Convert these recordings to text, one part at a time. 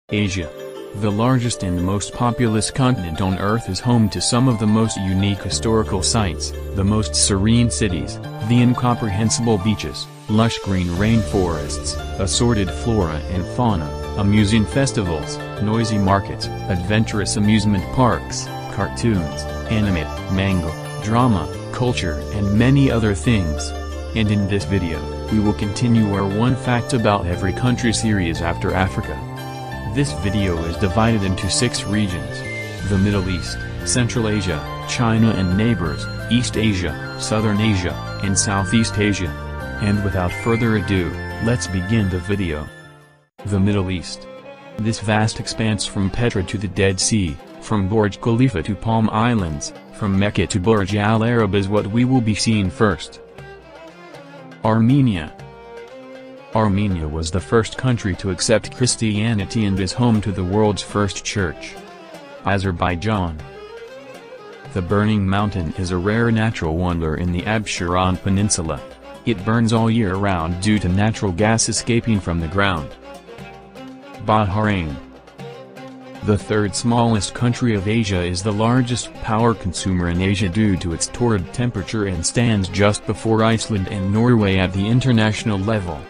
Asia. The largest and most populous continent on Earth is home to some of the most unique historical sites, the most serene cities, the incomprehensible beaches, lush green rainforests, assorted flora and fauna, amusing festivals, noisy markets, adventurous amusement parks, cartoons, anime, manga, drama, culture and many other things. And in this video, we will continue our One Fact About Every Country series after Africa. This video is divided into 6 regions: the Middle East, Central Asia, China and neighbors, East Asia, Southern Asia, and Southeast Asia. And without further ado, let's begin the video. The Middle East. This vast expanse from Petra to the Dead Sea, from Burj Khalifa to Palm Islands, from Mecca to Burj Al Arab is what we will be seeing first. Armenia. Armenia was the first country to accept Christianity and is home to the world's first church. Azerbaijan. The Burning Mountain is a rare natural wonder in the Absheron Peninsula. It burns all year round due to natural gas escaping from the ground. Bahrain. The third smallest country of Asia is the largest power consumer in Asia due to its torrid temperature and stands just before Iceland and Norway at the international level.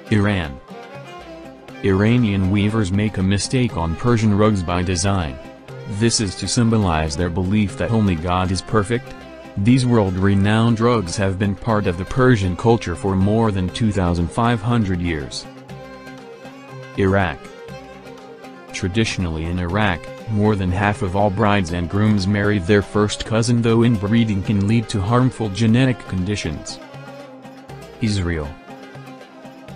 Iran. Iranian weavers make a mistake on Persian rugs by design. This is to symbolize their belief that only God is perfect. These world-renowned rugs have been part of the Persian culture for more than 2,500 years. Iraq. Traditionally in Iraq, more than half of all brides and grooms marry their first cousin, though inbreeding can lead to harmful genetic conditions. Israel.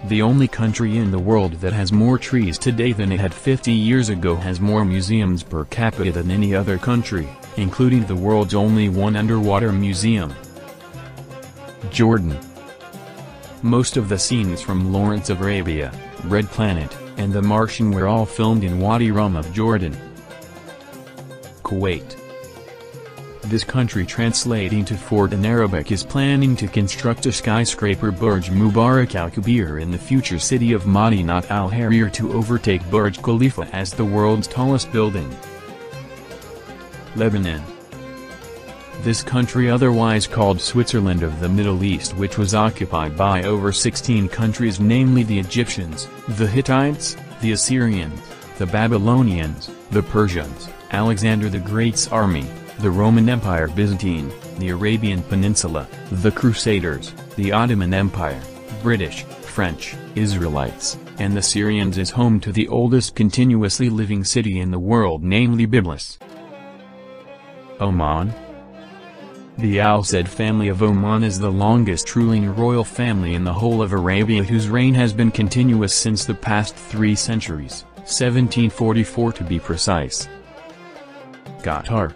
The only country in the world that has more trees today than it had 50 years ago has more museums per capita than any other country, including the world's only one underwater museum. Jordan. Most of the scenes from Lawrence of Arabia, Red Planet, and The Martian were all filmed in Wadi Rum of Jordan. Kuwait. This country, translating to fort in Arabic, is planning to construct a skyscraper Burj Mubarak Al Kabir in the future city of Madinat Al Harir to overtake Burj Khalifa as the world's tallest building. Lebanon. This country, otherwise called Switzerland of the Middle East, which was occupied by over 16 countries, namely the Egyptians, the Hittites, the Assyrians, the Babylonians, the Persians, Alexander the Great's army, the Roman Empire, Byzantine, the Arabian Peninsula, the Crusaders, the Ottoman Empire, British, French, Israelites, and the Syrians, is home to the oldest continuously living city in the world, namely Byblos. Oman. The Al Said family of Oman is the longest ruling royal family in the whole of Arabia, whose reign has been continuous since the past 3 centuries, 1744 to be precise. Qatar.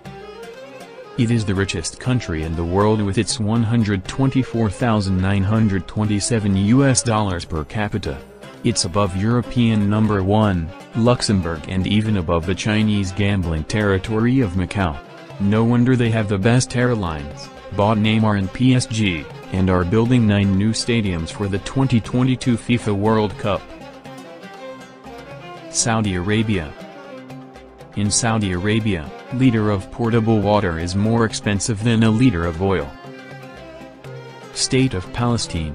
It is the richest country in the world with its $124,927 per capita. It's above European number 1, Luxembourg, and even above the Chinese gambling territory of Macau. No wonder they have the best airlines, bought Neymar and PSG, and are building 9 new stadiums for the 2022 FIFA World Cup. Saudi Arabia. In Saudi Arabia, a liter of portable water is more expensive than a liter of oil. State of Palestine.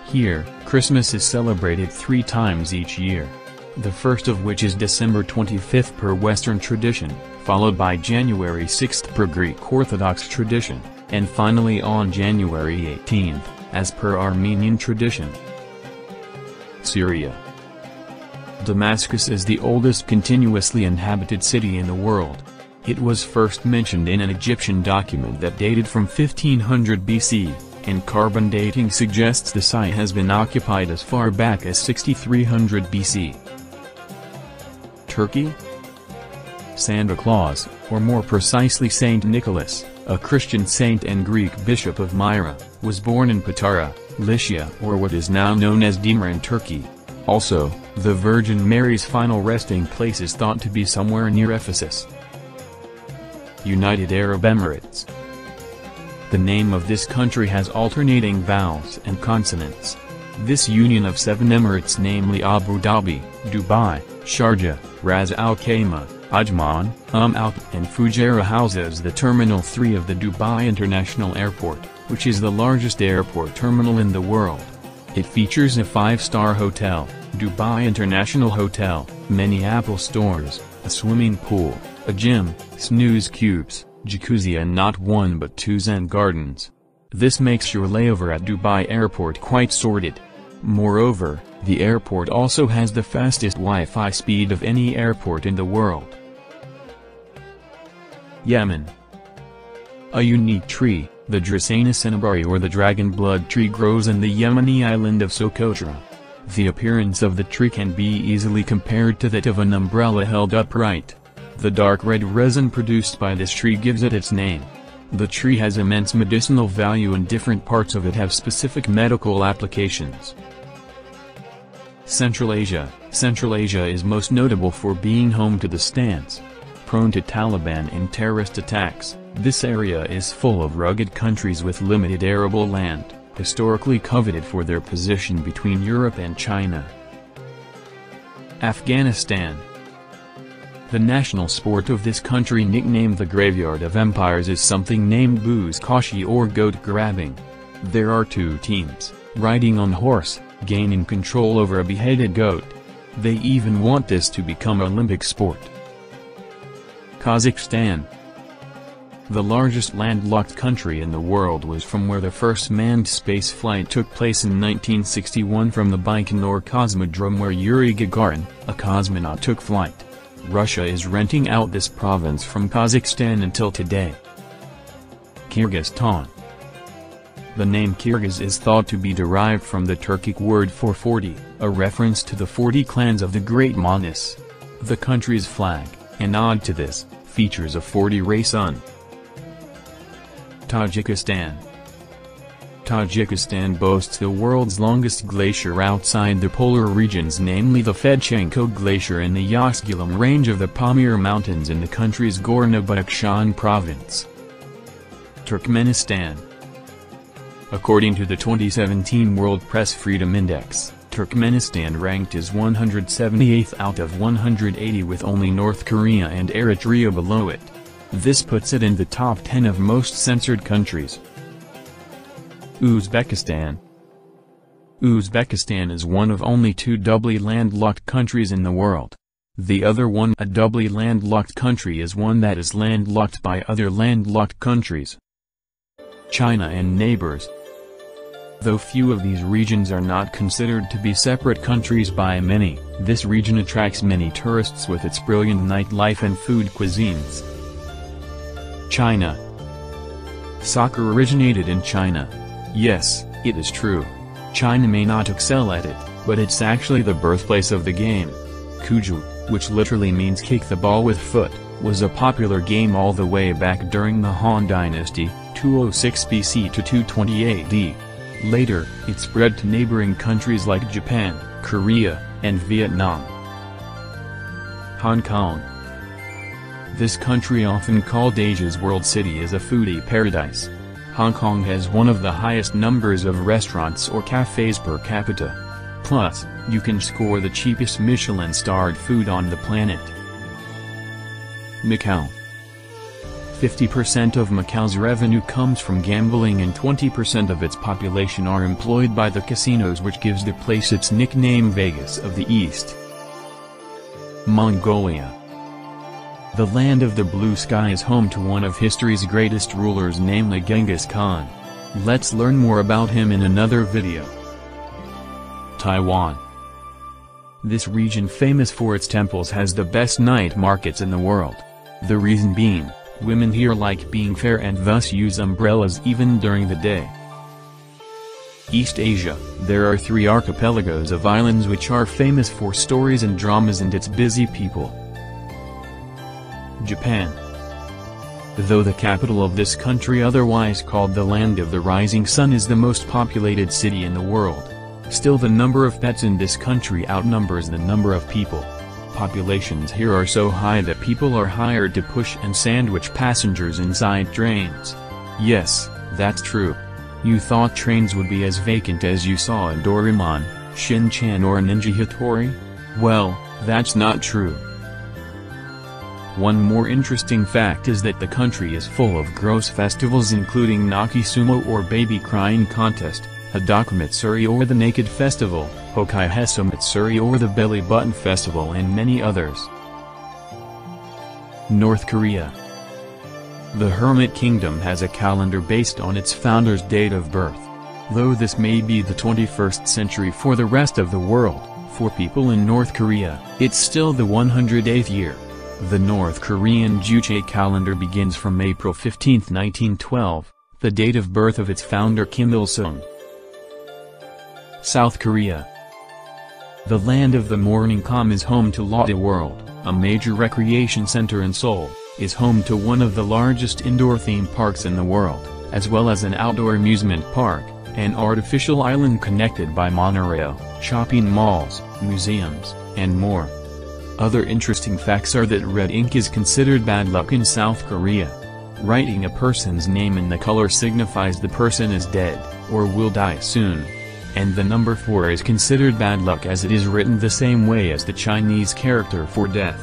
Here, Christmas is celebrated 3 times each year. The first of which is December 25th per Western tradition, followed by January 6th per Greek Orthodox tradition, and finally on January 18th, as per Armenian tradition. Syria. Damascus is the oldest continuously inhabited city in the world. It was first mentioned in an Egyptian document that dated from 1500 BC, and carbon dating suggests the site has been occupied as far back as 6300 BC. Turkey. Santa Claus, or more precisely Saint Nicholas, a Christian saint and Greek bishop of Myra, was born in Patara, Lycia, or what is now known as Dimar in Turkey. Also, the Virgin Mary's final resting place is thought to be somewhere near Ephesus. United Arab Emirates. The name of this country has alternating vowels and consonants. This union of 7 emirates, namely Abu Dhabi, Dubai, Sharjah, Ras Al Khaimah, Ajman, Al and Fujairah, houses the Terminal 3 of the Dubai International Airport, which is the largest airport terminal in the world. It features a 5-star hotel, Dubai International Hotel, many Apple stores, a swimming pool, a gym, snooze cubes, jacuzzi and not 1 but 2 Zen gardens. This makes your layover at Dubai Airport quite sorted. Moreover, the airport also has the fastest Wi-Fi speed of any airport in the world. Yemen. A unique tree, the Dracaena cinnamomum or the dragon blood tree, grows in the Yemeni island of Socotra. The appearance of the tree can be easily compared to that of an umbrella held upright. The dark red resin produced by this tree gives it its name. The tree has immense medicinal value and different parts of it have specific medical applications. Central Asia. Central Asia is most notable for being home to the stands. Prone to Taliban and terrorist attacks, this area is full of rugged countries with limited arable land, historically coveted for their position between Europe and China. Afghanistan. The national sport of this country, nicknamed the Graveyard of Empires, is something named buzkashi or goat grabbing. There are 2 teams, riding on horse, gaining control over a beheaded goat. They even want this to become an Olympic sport. Kazakhstan. The largest landlocked country in the world, was from where the first manned spaceflight took place in 1961 from the Baikonur Cosmodrome, where Yuri Gagarin, a cosmonaut, took flight. Russia is renting out this province from Kazakhstan until today. Kyrgyzstan. The name Kyrgyz is thought to be derived from the Turkic word for 40, a reference to the 40 clans of the Great Manas. The country's flag, a nod to this, features a 40-ray sun. Tajikistan. Tajikistan boasts the world's longest glacier outside the polar regions, namely the Fedchenko Glacier in the Yasgilim range of the Pamir Mountains in the country's Gorno-Badakhshan province. Turkmenistan. According to the 2017 World Press Freedom Index, Turkmenistan ranked as 178th out of 180, with only North Korea and Eritrea below it. This puts it in the top 10 of most censored countries. Uzbekistan. Uzbekistan is one of only 2 doubly landlocked countries in the world. The other one, a doubly landlocked country, is one that is landlocked by other landlocked countries. China and neighbors. Though few of these regions are not considered to be separate countries by many, this region attracts many tourists with its brilliant nightlife and food cuisines. China. Soccer originated in China. Yes, it is true. China may not excel at it, but it's actually the birthplace of the game. Cuju, which literally means kick the ball with foot, was a popular game all the way back during the Han Dynasty, 206 BC to 220 AD. Later, it spread to neighboring countries like Japan, Korea, and Vietnam. Hong Kong. This country, often called Asia's World City, is a foodie paradise. Hong Kong has one of the highest numbers of restaurants or cafes per capita. Plus, you can score the cheapest Michelin-starred food on the planet. Macau. 50% of Macau's revenue comes from gambling and 20% of its population are employed by the casinos, which gives the place its nickname Vegas of the East. Mongolia. The land of the blue sky is home to one of history's greatest rulers, namely Genghis Khan. Let's learn more about him in another video. Taiwan. This region, famous for its temples, has the best night markets in the world. The reason being, women here like being fair and thus use umbrellas even during the day. East Asia. There are 3 archipelagos of islands which are famous for stories and dramas and its busy people. Japan. Though the capital of this country, otherwise called the Land of the Rising Sun, is the most populated city in the world, still the number of pets in this country outnumbers the number of people. Populations here are so high that people are hired to push and sandwich passengers inside trains. Yes, that's true. You thought trains would be as vacant as you saw in Doraemon, Shin-chan or Ninja Hattori? Well, that's not true. One more interesting fact is that the country is full of gross festivals including Naki Sumo or Baby Crying Contest, Hadaka Matsuri or the Naked Festival, Hokai Heso Matsuri or the Belly Button Festival and many others. North Korea. The Hermit Kingdom has a calendar based on its founder's date of birth. Though this may be the 21st century for the rest of the world, for people in North Korea, it's still the 108th year. The North Korean Juche calendar begins from April 15, 1912, the date of birth of its founder Kim Il-sung. South Korea. The land of the morning calm is home to Lotte World, a major recreation center in Seoul, is home to one of the largest indoor theme parks in the world, as well as an outdoor amusement park, an artificial island connected by monorail, shopping malls, museums, and more. Other interesting facts are that red ink is considered bad luck in South Korea. Writing a person's name in the color signifies the person is dead, or will die soon. And the number 4 is considered bad luck as it is written the same way as the Chinese character for death.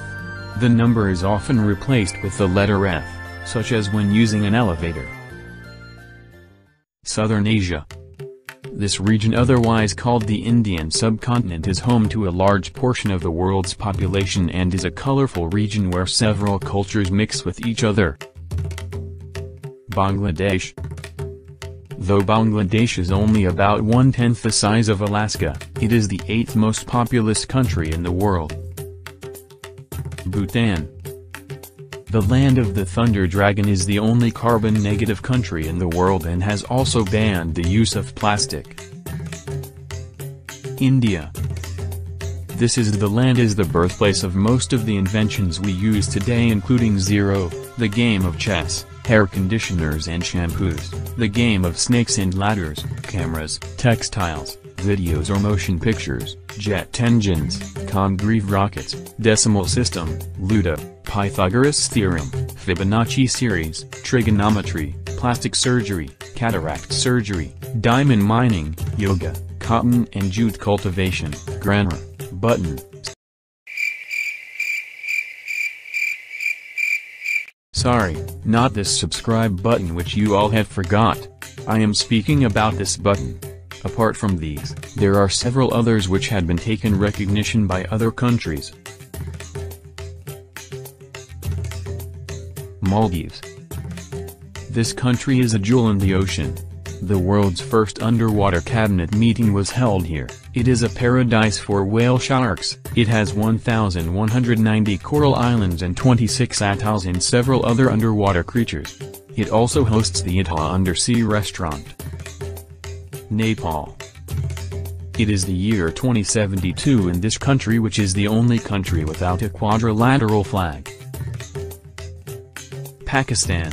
The number is often replaced with the letter F, such as when using an elevator. Southern Asia. This region, otherwise called the Indian subcontinent, is home to a large portion of the world's population and is a colorful region where several cultures mix with each other. Bangladesh. Though Bangladesh is only about 1/10 the size of Alaska, it is the 8th most populous country in the world. Bhutan. The land of the Thunder Dragon is the only carbon-negative country in the world and has also banned the use of plastic. India. This is the land is the birthplace of most of the inventions we use today, including Zero, the game of chess, hair conditioners and shampoos, the game of snakes and ladders, cameras, textiles, videos or motion pictures, jet engines, Congreve rockets, decimal system, Ludo, Pythagoras theorem, Fibonacci series, trigonometry, plastic surgery, cataract surgery, diamond mining, yoga, cotton and jute cultivation, grammar, button. Sorry, not this subscribe button which you all have forgot. I am speaking about this button. Apart from these, there are several others which had been taken recognition by other countries. Maldives. This country is a jewel in the ocean. The world's first underwater cabinet meeting was held here. It is a paradise for whale sharks. It has 1,190 coral islands and 26 atolls and several other underwater creatures. It also hosts the Atoll Undersea Restaurant. Nepal. It is the year 2072 in this country, which is the only country without a quadrilateral flag. Pakistan.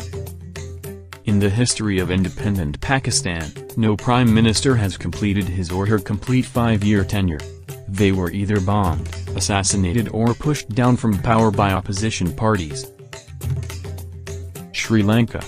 In the history of independent Pakistan, no prime minister has completed his or her complete 5-year tenure. They were either bombed, assassinated or pushed down from power by opposition parties. Sri Lanka.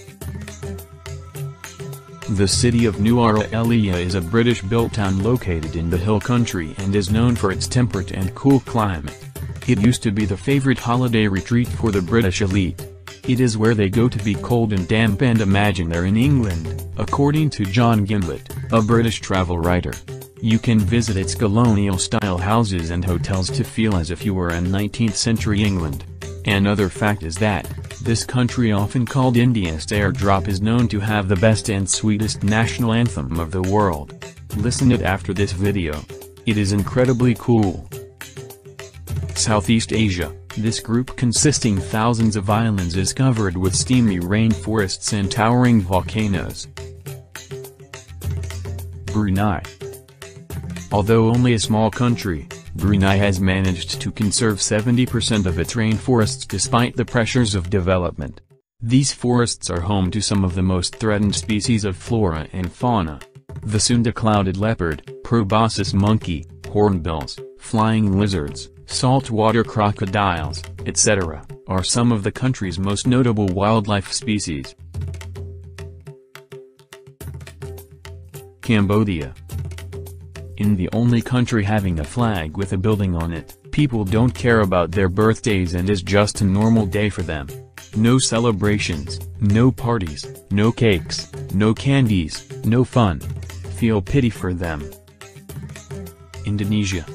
The city of Nuwara Eliya is a British-built town located in the hill country and is known for its temperate and cool climate. It used to be the favorite holiday retreat for the British elite. It is where they go to be cold and damp and imagine they're in England, according to John Gimlet, a British travel writer. You can visit its colonial-style houses and hotels to feel as if you were in 19th century England. Another fact is that, this country, often called India's airdrop, is known to have the best and sweetest national anthem of the world. Listen it after this video. It is incredibly cool. Southeast Asia. This group, consisting thousands of islands, is covered with steamy rainforests and towering volcanoes. Brunei. Although only a small country, Brunei has managed to conserve 70% of its rainforests despite the pressures of development. These forests are home to some of the most threatened species of flora and fauna. The soon-to-clouded leopard, proboscis monkey, hornbills, flying lizards, saltwater crocodiles, etc., are some of the country's most notable wildlife species. Cambodia. In the only country having a flag with a building on it, people don't care about their birthdays and is just a normal day for them. No celebrations, no parties, no cakes, no candies, no fun. Feel pity for them. Indonesia.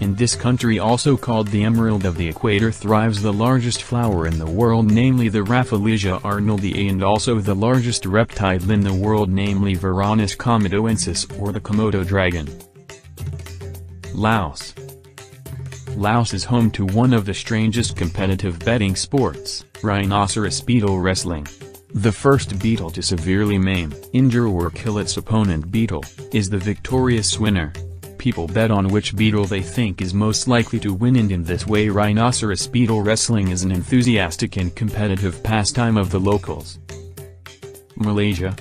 In this country, also called the Emerald of the Equator, thrives the largest flower in the world, namely the Rafflesia arnoldii, and also the largest reptile in the world, namely Varanus komodoensis, or the Komodo dragon. Laos. Laos is home to one of the strangest competitive betting sports, rhinoceros beetle wrestling. The first beetle to severely maim, injure or kill its opponent beetle, is the victorious winner. People bet on which beetle they think is most likely to win, and in this way rhinoceros beetle wrestling is an enthusiastic and competitive pastime of the locals. Malaysia.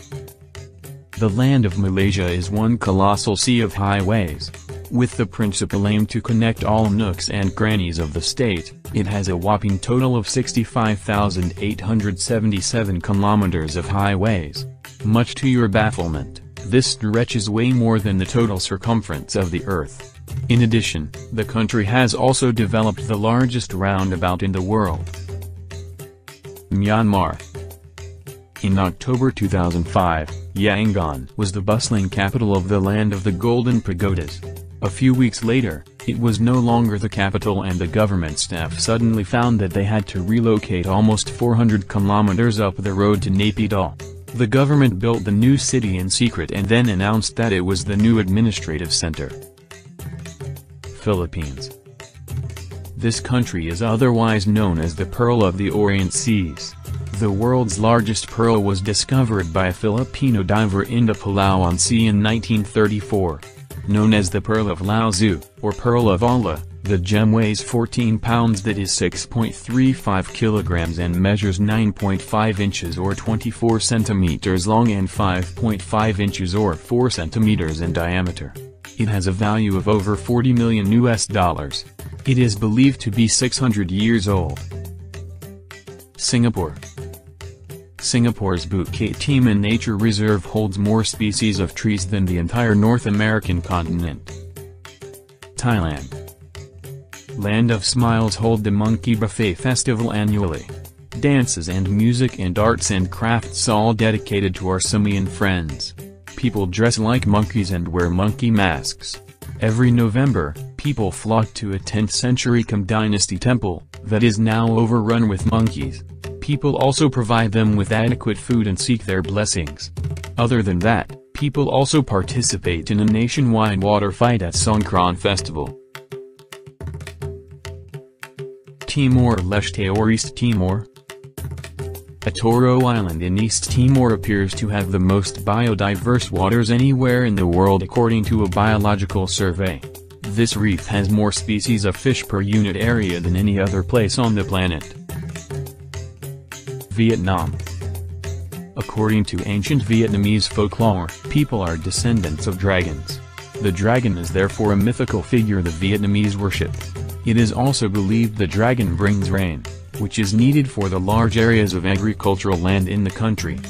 The land of Malaysia is one colossal sea of highways. With the principal aim to connect all nooks and crannies of the state, it has a whopping total of 65,877 kilometers of highways. Much to your bafflement, this stretches way more than the total circumference of the Earth. In addition, the country has also developed the largest roundabout in the world. Myanmar. In October 2005, Yangon was the bustling capital of the land of the Golden Pagodas. A few weeks later, it was no longer the capital, and the government staff suddenly found that they had to relocate almost 400 kilometers up the road to Naypyidaw. The government built the new city in secret and then announced that it was the new administrative center. Philippines. This country is otherwise known as the Pearl of the Orient Seas. The world's largest pearl was discovered by a Filipino diver in the Palawan Sea in 1934. Known as the Pearl of Laozu, or Pearl of Allah, the gem weighs 14 pounds, that is 6.35 kilograms, and measures 9.5 inches or 24 centimeters long and 5.5 inches or 4 centimeters in diameter. It has a value of over $40 million. It is believed to be 600 years old. Singapore. Singapore's Bukit Timah Nature Reserve holds more species of trees than the entire North American continent. Thailand. Land of Smiles hold the Monkey Buffet Festival annually. Dances and music and arts and crafts, all dedicated to our simian friends. People dress like monkeys and wear monkey masks. Every November, people flock to a 10th century Qing dynasty temple, that is now overrun with monkeys. People also provide them with adequate food and seek their blessings. Other than that, people also participate in a nationwide water fight at Songkran Festival. Timor-Leste or East Timor. Atoro Island in East Timor appears to have the most biodiverse waters anywhere in the world according to a biological survey. This reef has more species of fish per unit area than any other place on the planet. Vietnam. According to ancient Vietnamese folklore, people are descendants of dragons. The dragon is therefore a mythical figure the Vietnamese worship. It is also believed the dragon brings rain, which is needed for the large areas of agricultural land in the country.